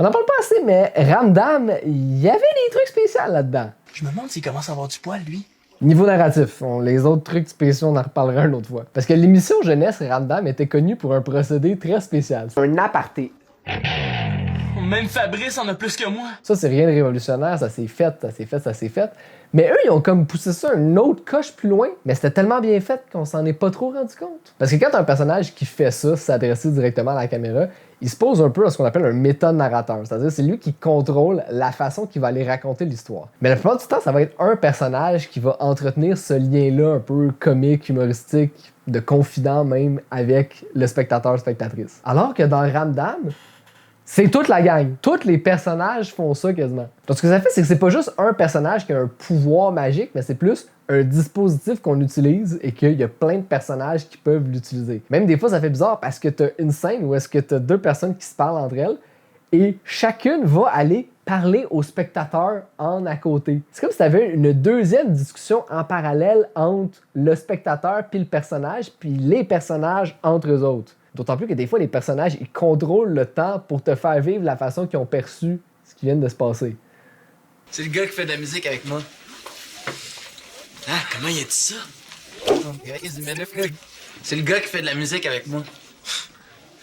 On n'en parle pas assez, mais Ramdam, il y avait des trucs spéciaux là-dedans. Je me demande s'il commence à avoir du poil, lui. Niveau narratif, les autres trucs spéciaux, on en reparlera une autre fois. Parce que l'émission jeunesse Ramdam était connue pour un procédé très spécial. Un aparté. Même Fabrice en a plus que moi. Ça, c'est rien de révolutionnaire, ça s'est fait, ça s'est fait, ça s'est fait. Mais eux, ils ont comme poussé ça une autre coche plus loin, mais c'était tellement bien fait qu'on s'en est pas trop rendu compte. Parce que quand t'as un personnage qui fait ça, s'adresser directement à la caméra, il se pose un peu à ce qu'on appelle un méta-narrateur. C'est-à-dire, c'est lui qui contrôle la façon qu'il va aller raconter l'histoire. Mais la plupart du temps, ça va être un personnage qui va entretenir ce lien-là un peu comique, humoristique, de confident même avec le spectateur-spectatrice. Alors que dans Ramdam, c'est toute la gang. Tous les personnages font ça quasiment. Donc, ce que ça fait, c'est que c'est pas juste un personnage qui a un pouvoir magique, mais c'est plus un dispositif qu'on utilise et qu'il y a plein de personnages qui peuvent l'utiliser. Même des fois, ça fait bizarre parce que t'as une scène où est-ce que t'as deux personnes qui se parlent entre elles et chacune va aller parler au spectateur en à côté. C'est comme si t'avais une deuxième discussion en parallèle entre le spectateur puis le personnage, puis les personnages entre eux autres. D'autant plus que des fois, les personnages, ils contrôlent le temps pour te faire vivre la façon qu'ils ont perçu ce qui vient de se passer. C'est le gars qui fait de la musique avec moi. Ah, comment il a dit ça? C'est le gars qui fait de la musique avec moi.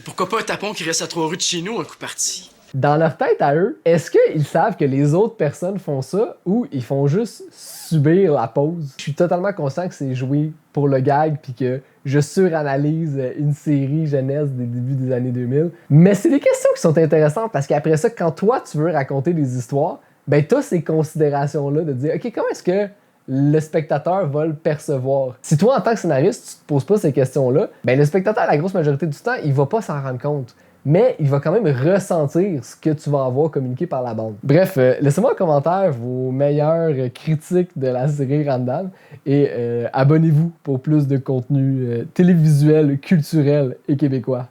Pourquoi pas un tapon qui reste à 3 rues de chez nous, un coup parti? Dans leur tête à eux, est-ce qu'ils savent que les autres personnes font ça ou ils font juste subir la pause? Je suis totalement conscient que c'est joué pour le gag puis que je suranalyse une série jeunesse des débuts des années 2000. Mais c'est des questions qui sont intéressantes parce qu'après ça, quand toi tu veux raconter des histoires, ben t'as ces considérations-là de dire OK, comment est-ce que le spectateur va le percevoir? Si toi, en tant que scénariste, tu te poses pas ces questions-là, ben le spectateur, la grosse majorité du temps, il va pas s'en rendre compte. Mais il va quand même ressentir ce que tu vas avoir communiqué par la bande. Bref, laissez-moi en commentaire vos meilleures critiques de la série Ramdam et abonnez-vous pour plus de contenu télévisuel, culturel et québécois.